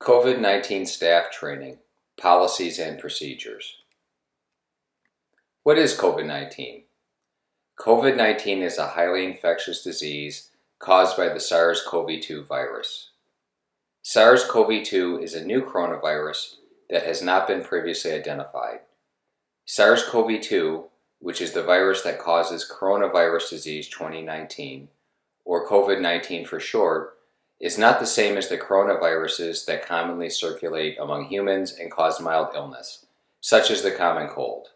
COVID-19 staff training, policies and procedures. What is COVID-19? COVID-19 is a highly infectious disease caused by the SARS-CoV-2 virus. SARS-CoV-2 is a new coronavirus that has not been previously identified. SARS-CoV-2, which is the virus that causes coronavirus disease 2019, or COVID-19 for short, is not the same as the coronaviruses that commonly circulate among humans and cause mild illness, such as the common cold.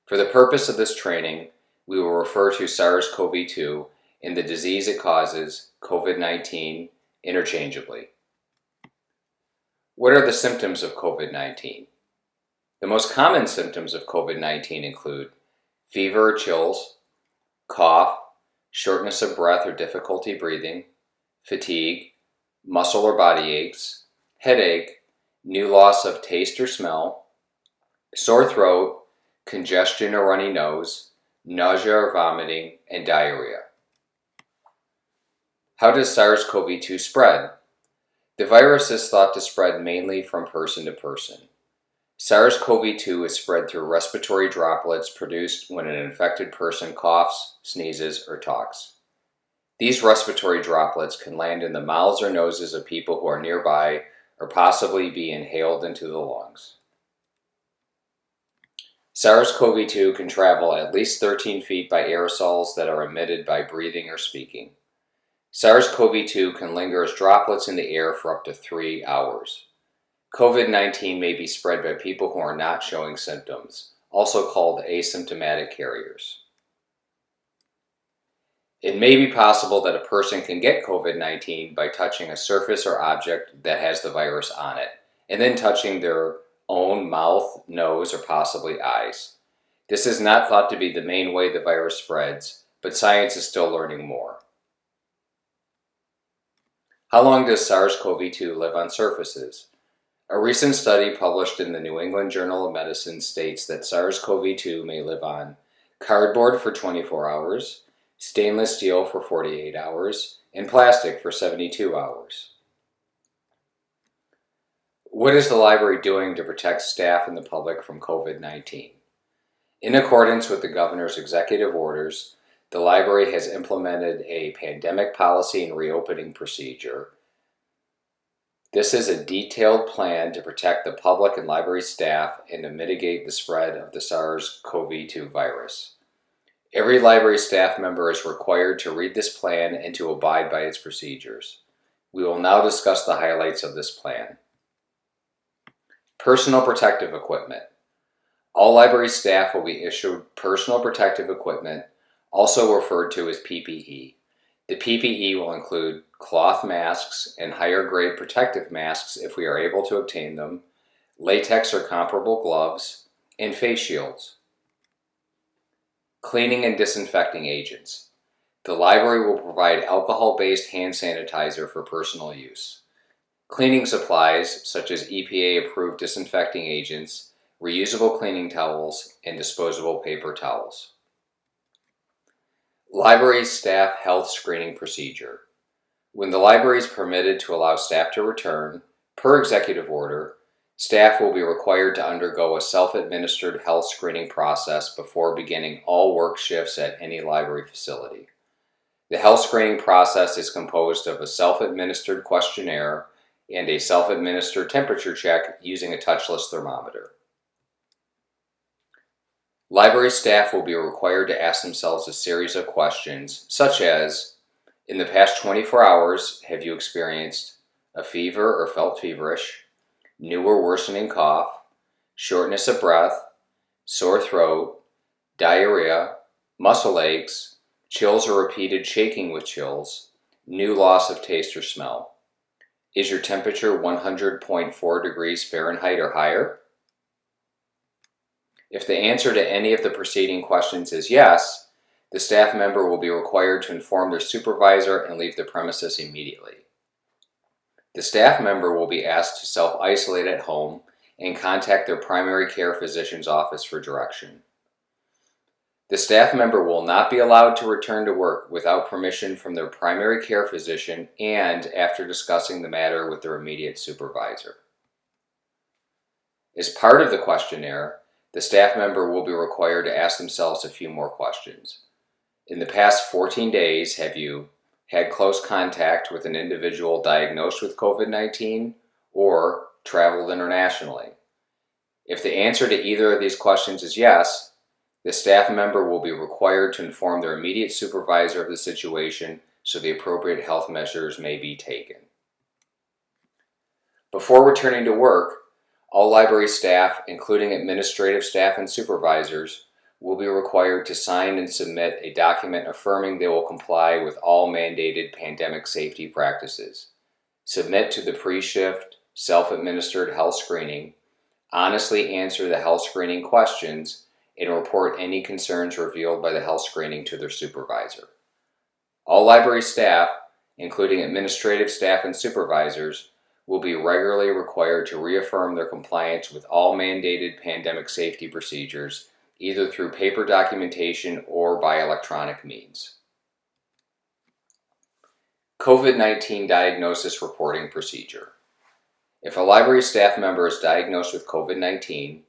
For the purpose of this training, we will refer to SARS-CoV-2 and the disease it causes, COVID-19, interchangeably. What are the symptoms of COVID-19? The most common symptoms of COVID-19 include fever or chills, cough, shortness of breath or difficulty breathing, fatigue, muscle or body aches, headache, new loss of taste or smell, sore throat, congestion or runny nose, nausea or vomiting, and diarrhea. How does SARS-CoV-2 spread? The virus is thought to spread mainly from person to person. SARS-CoV-2 is spread through respiratory droplets produced when an infected person coughs, sneezes, or talks. These respiratory droplets can land in the mouths or noses of people who are nearby or possibly be inhaled into the lungs. SARS-CoV-2 can travel at least 13 feet by aerosols that are emitted by breathing or speaking. SARS-CoV-2 can linger as droplets in the air for up to 3 hours. COVID-19 may be spread by people who are not showing symptoms, also called asymptomatic carriers. It may be possible that a person can get COVID-19 by touching a surface or object that has the virus on it, and then touching their own mouth, nose, or possibly eyes. This is not thought to be the main way the virus spreads, but science is still learning more. How long does SARS-CoV-2 live on surfaces? A recent study published in the New England Journal of Medicine states that SARS-CoV-2 may live on cardboard for 24 hours, stainless steel for 48 hours, and plastic for 72 hours. What is the library doing to protect staff and the public from COVID-19? In accordance with the governor's executive orders, the library has implemented a pandemic policy and reopening procedure. This is a detailed plan to protect the public and library staff and to mitigate the spread of the SARS-CoV-2 virus. Every library staff member is required to read this plan and to abide by its procedures. We will now discuss the highlights of this plan. Personal protective equipment. All library staff will be issued personal protective equipment, also referred to as PPE. The PPE will include cloth masks and higher grade protective masks if we are able to obtain them, latex or comparable gloves, and face shields. Cleaning and disinfecting agents. The library will provide alcohol-based hand sanitizer for personal use. Cleaning supplies such as EPA-approved disinfecting agents, reusable cleaning towels, and disposable paper towels. Library staff health screening procedure. When the library is permitted to allow staff to return, per executive order, staff will be required to undergo a self-administered health screening process before beginning all work shifts at any library facility. The health screening process is composed of a self-administered questionnaire and a self-administered temperature check using a touchless thermometer. Library staff will be required to ask themselves a series of questions, such as, in the past 24 hours, have you experienced a fever or felt feverish, new or worsening cough, shortness of breath, sore throat, diarrhea, muscle aches, chills or repeated shaking with chills, new loss of taste or smell. Is your temperature 100.4 degrees Fahrenheit or higher? If the answer to any of the preceding questions is yes, the staff member will be required to inform their supervisor and leave the premises immediately. The staff member will be asked to self-isolate at home and contact their primary care physician's office for direction. The staff member will not be allowed to return to work without permission from their primary care physician and after discussing the matter with their immediate supervisor. As part of the questionnaire, the staff member will be required to ask themselves a few more questions. In the past 14 days, have you had close contact with an individual diagnosed with COVID-19 or traveled internationally? If the answer to either of these questions is yes, the staff member will be required to inform their immediate supervisor of the situation so the appropriate health measures may be taken. Before returning to work, all library staff, including administrative staff and supervisors, will be required to sign and submit a document affirming they will comply with all mandated pandemic safety practices, submit to the pre-shift self-administered health screening, honestly answer the health screening questions, and report any concerns revealed by the health screening to their supervisor. All library staff, including administrative staff and supervisors, will be regularly required to reaffirm their compliance with all mandated pandemic safety procedures, either through paper documentation or by electronic means. COVID-19 diagnosis reporting procedure. If a library staff member is diagnosed with COVID-19,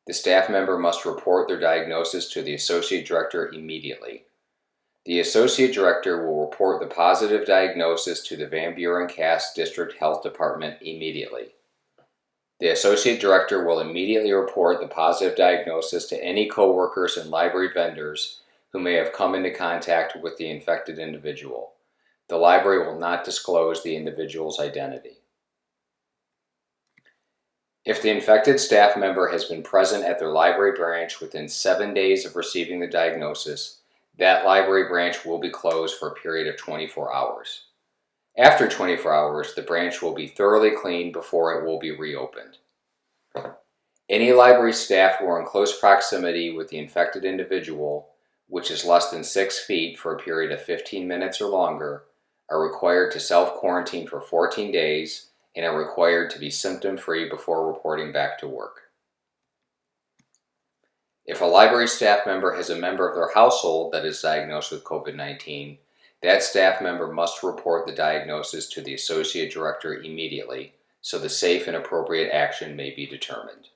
the staff member must report their diagnosis to the Associate Director immediately. The Associate Director will report the positive diagnosis to the Van Buren Cass District Health Department immediately. The Associate Director will immediately report the positive diagnosis to any coworkers and library vendors who may have come into contact with the infected individual. The library will not disclose the individual's identity. If the infected staff member has been present at their library branch within 7 days of receiving the diagnosis, that library branch will be closed for a period of 24 hours. After 24 hours, the branch will be thoroughly cleaned before it will be reopened. Any library staff who are in close proximity with the infected individual, which is less than 6 feet for a period of 15 minutes or longer, are required to self-quarantine for 14 days and are required to be symptom-free before reporting back to work. If a library staff member has a member of their household that is diagnosed with COVID-19, that staff member must report the diagnosis to the Associate Director immediately so the safe and appropriate action may be determined.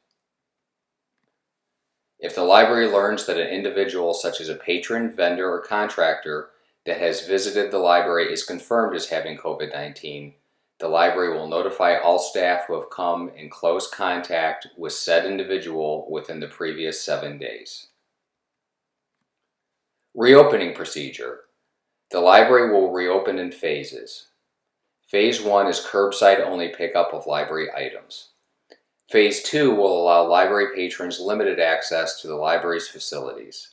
If the library learns that an individual such as a patron, vendor, or contractor that has visited the library is confirmed as having COVID-19, the library will notify all staff who have come in close contact with said individual within the previous 7 days. Reopening procedure. The library will reopen in phases. Phase 1 is curbside only pickup of library items. Phase 2 will allow library patrons limited access to the library's facilities.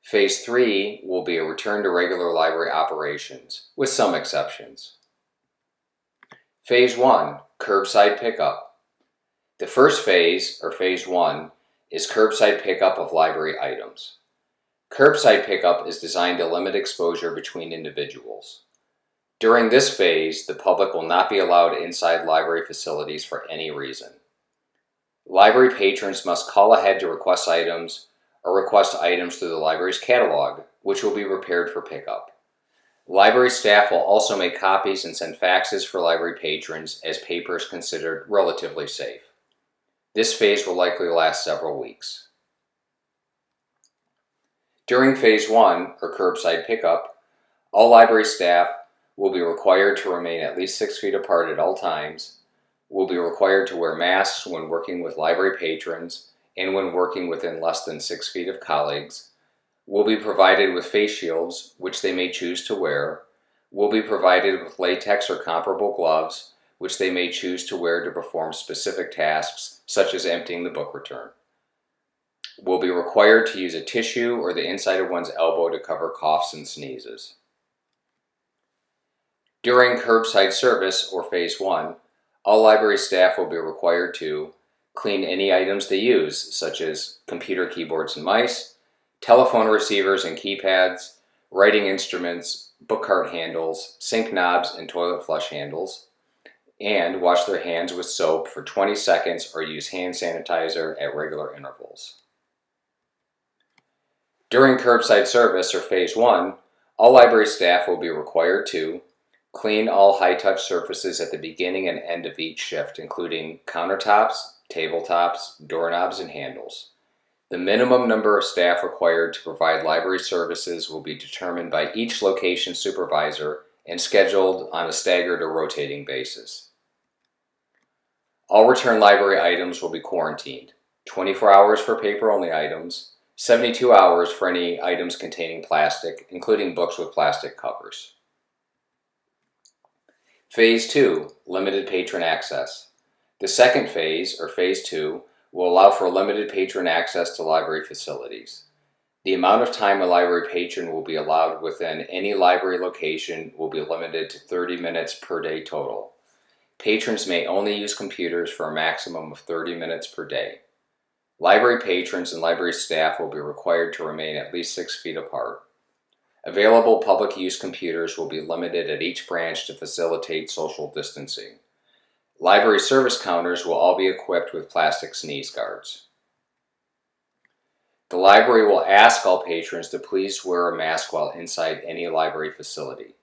Phase 3 will be a return to regular library operations, with some exceptions. Phase 1, curbside pickup. The first phase, or Phase 1, is curbside pickup of library items. Curbside pickup is designed to limit exposure between individuals. During this phase, the public will not be allowed inside library facilities for any reason. Library patrons must call ahead to request items or request items through the library's catalog, which will be prepared for pickup. Library staff will also make copies and send faxes for library patrons as paper is considered relatively safe. This phase will likely last several weeks. During Phase 1, or curbside pickup, all library staff will be required to remain at least 6 feet apart at all times, will be required to wear masks when working with library patrons and when working within less than 6 feet of colleagues, will be provided with face shields, which they may choose to wear, will be provided with latex or comparable gloves, which they may choose to wear to perform specific tasks, such as emptying the book return. Will be required to use a tissue or the inside of one's elbow to cover coughs and sneezes. During curbside service, or Phase 1, all library staff will be required to clean any items they use, such as computer keyboards and mice, telephone receivers and keypads, writing instruments, book cart handles, sink knobs and toilet flush handles, and wash their hands with soap for 20 seconds or use hand sanitizer at regular intervals. During curbside service, or Phase 1, all library staff will be required to clean all high-touch surfaces at the beginning and end of each shift, including countertops, tabletops, doorknobs, and handles. The minimum number of staff required to provide library services will be determined by each location supervisor and scheduled on a staggered or rotating basis. All return library items will be quarantined. 24 hours for paper-only items, 72 hours for any items containing plastic, including books with plastic covers. Phase 2, limited patron access. The second phase, or Phase 2, will allow for limited patron access to library facilities. The amount of time a library patron will be allowed within any library location will be limited to 30 minutes per day total. Patrons may only use computers for a maximum of 30 minutes per day. Library patrons and library staff will be required to remain at least 6 feet apart. Available public use computers will be limited at each branch to facilitate social distancing. Library service counters will all be equipped with plastic sneeze guards. The library will ask all patrons to please wear a mask while inside any library facility.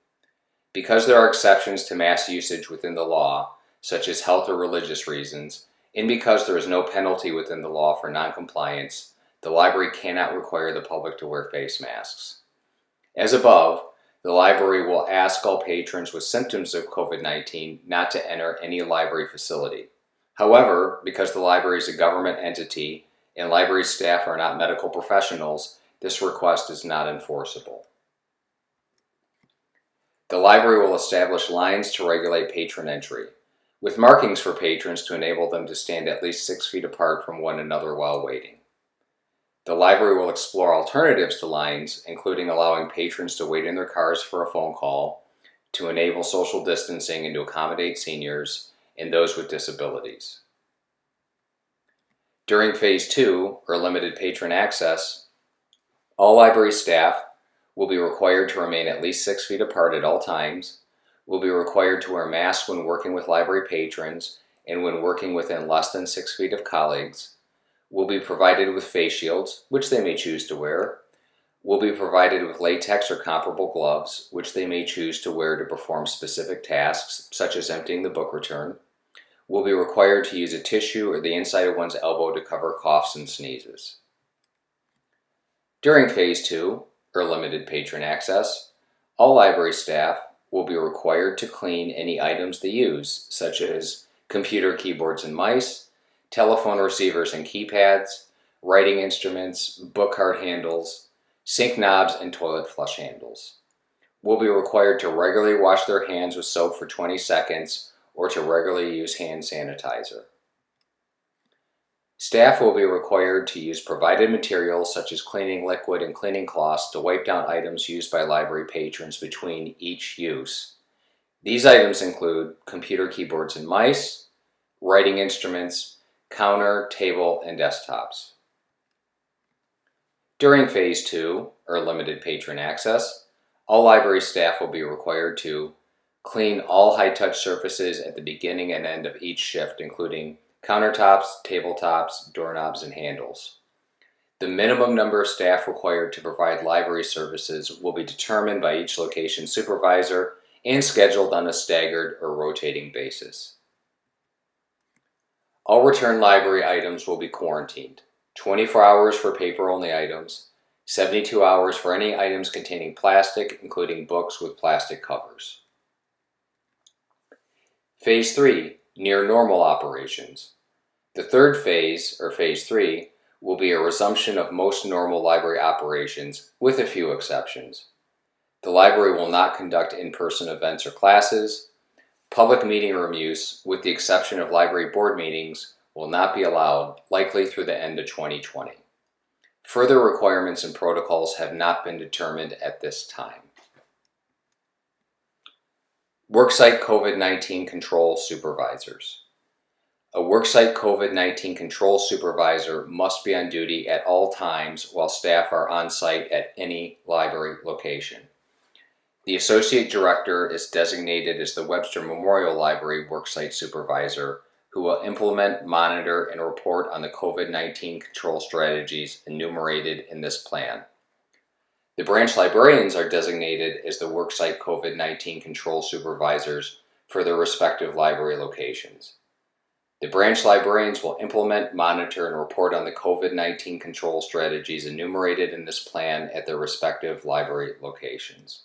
Because there are exceptions to mask usage within the law, such as health or religious reasons, and because there is no penalty within the law for noncompliance, the library cannot require the public to wear face masks. As above, the library will ask all patrons with symptoms of COVID-19 not to enter any library facility. However, because the library is a government entity and library staff are not medical professionals, this request is not enforceable. The library will establish lines to regulate patron entry, with markings for patrons to enable them to stand at least 6 feet apart from one another while waiting. The library will explore alternatives to lines, including allowing patrons to wait in their cars for a phone call, to enable social distancing and to accommodate seniors and those with disabilities. During Phase 2, or limited patron access, all library staff will be required to remain at least 6 feet apart at all times, will be required to wear masks when working with library patrons and when working within less than 6 feet of colleagues, will be provided with face shields, which they may choose to wear, will be provided with latex or comparable gloves, which they may choose to wear to perform specific tasks, such as emptying the book return, will be required to use a tissue or the inside of one's elbow to cover coughs and sneezes. During Phase 2, or limited patron access, all library staff will be required to clean any items they use, such as computer keyboards and mice, telephone receivers and keypads, writing instruments, book card handles, sink knobs, and toilet flush handles. Will be required to regularly wash their hands with soap for 20 seconds or to regularly use hand sanitizer. Staff will be required to use provided materials such as cleaning liquid and cleaning cloths to wipe down items used by library patrons between each use. These items include computer keyboards and mice, writing instruments, counter, table, and desktops. During Phase 2, or limited patron access, all library staff will be required to clean all high-touch surfaces at the beginning and end of each shift, including countertops, tabletops, doorknobs, and handles. The minimum number of staff required to provide library services will be determined by each location supervisor and scheduled on a staggered or rotating basis. All return library items will be quarantined. 24 hours for paper-only items, 72 hours for any items containing plastic, including books with plastic covers. Phase 3, near normal operations. The third phase, or Phase 3, will be a resumption of most normal library operations, with a few exceptions. The library will not conduct in-person events or classes. Public meeting room use, with the exception of library board meetings, will not be allowed, likely through the end of 2020. Further requirements and protocols have not been determined at this time. Worksite COVID-19 Control Supervisors. A Worksite COVID-19 Control Supervisor must be on duty at all times while staff are on site at any library location. The Associate Director is designated as the Webster Memorial Library Worksite Supervisor, who will implement, monitor, and report on the COVID-19 control strategies enumerated in this plan. The branch librarians are designated as the Worksite COVID-19 control supervisors for their respective library locations. The branch librarians will implement, monitor, and report on the COVID-19 control strategies enumerated in this plan at their respective library locations.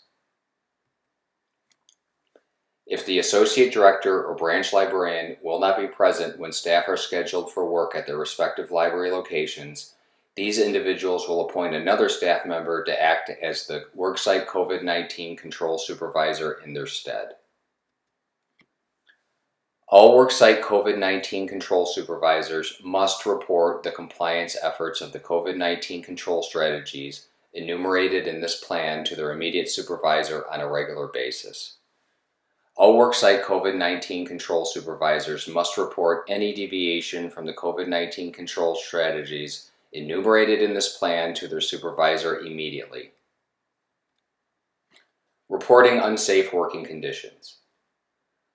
If the associate director or branch librarian will not be present when staff are scheduled for work at their respective library locations, these individuals will appoint another staff member to act as the Worksite COVID-19 control supervisor in their stead. All Worksite COVID-19 control supervisors must report the compliance efforts of the COVID-19 control strategies enumerated in this plan to their immediate supervisor on a regular basis. All Worksite COVID-19 control supervisors must report any deviation from the COVID-19 control strategies enumerated in this plan to their supervisor immediately. Reporting unsafe working conditions.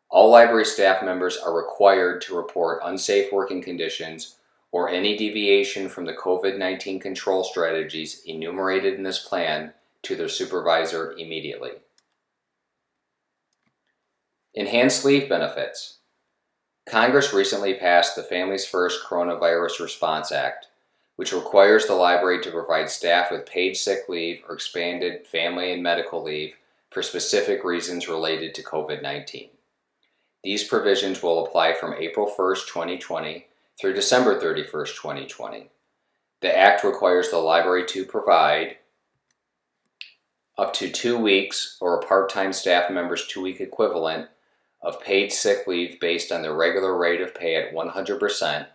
All library staff members are required to report unsafe working conditions or any deviation from the COVID-19 control strategies enumerated in this plan to their supervisor immediately. Enhanced leave benefits. Congress recently passed the Families First Coronavirus Response Act, which requires the library to provide staff with paid sick leave or expanded family and medical leave for specific reasons related to COVID-19. These provisions will apply from April 1st, 2020 through December 31st, 2020. The Act requires the library to provide up to 2 weeks or a part-time staff member's 2-week equivalent of paid sick leave based on the regular rate of pay at 100%,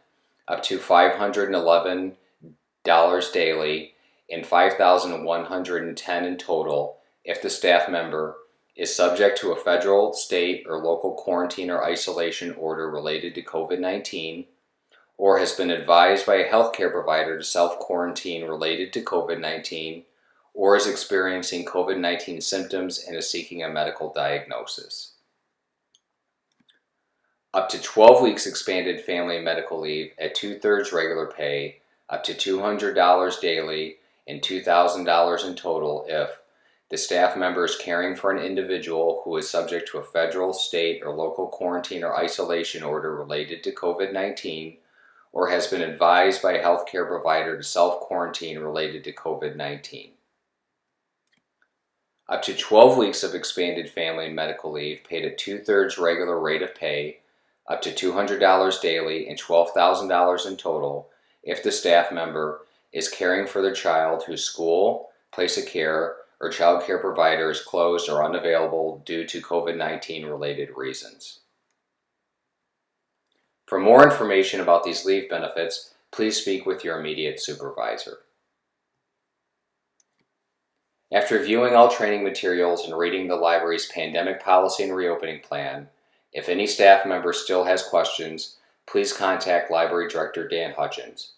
up to $511 daily and $5,110 in total if the staff member is subject to a federal, state, or local quarantine or isolation order related to COVID-19, or has been advised by a healthcare provider to self-quarantine related to COVID-19, or is experiencing COVID-19 symptoms and is seeking a medical diagnosis. Up to 12 weeks expanded family and medical leave at 2/3 regular pay, up to $200 daily and $2,000 in total if the staff member is caring for an individual who is subject to a federal, state, or local quarantine or isolation order related to COVID-19, or has been advised by a healthcare provider to self-quarantine related to COVID-19. Up to 12 weeks of expanded family and medical leave paid at 2/3 regular rate of pay, up to $200 daily and $12,000 in total if the staff member is caring for their child whose school, place of care, or child care provider is closed or unavailable due to COVID-19 related reasons. For more information about these leave benefits, please speak with your immediate supervisor. After viewing all training materials and reading the library's pandemic policy and reopening plan, if any staff member still has questions, please contact Library Director Dan Hutchins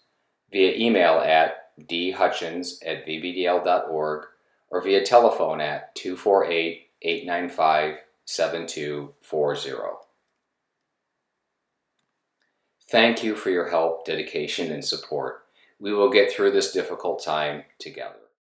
via email at dhutchins@vbdl.org or via telephone at 248-895-7240. Thank you for your help, dedication, and support. We will get through this difficult time together.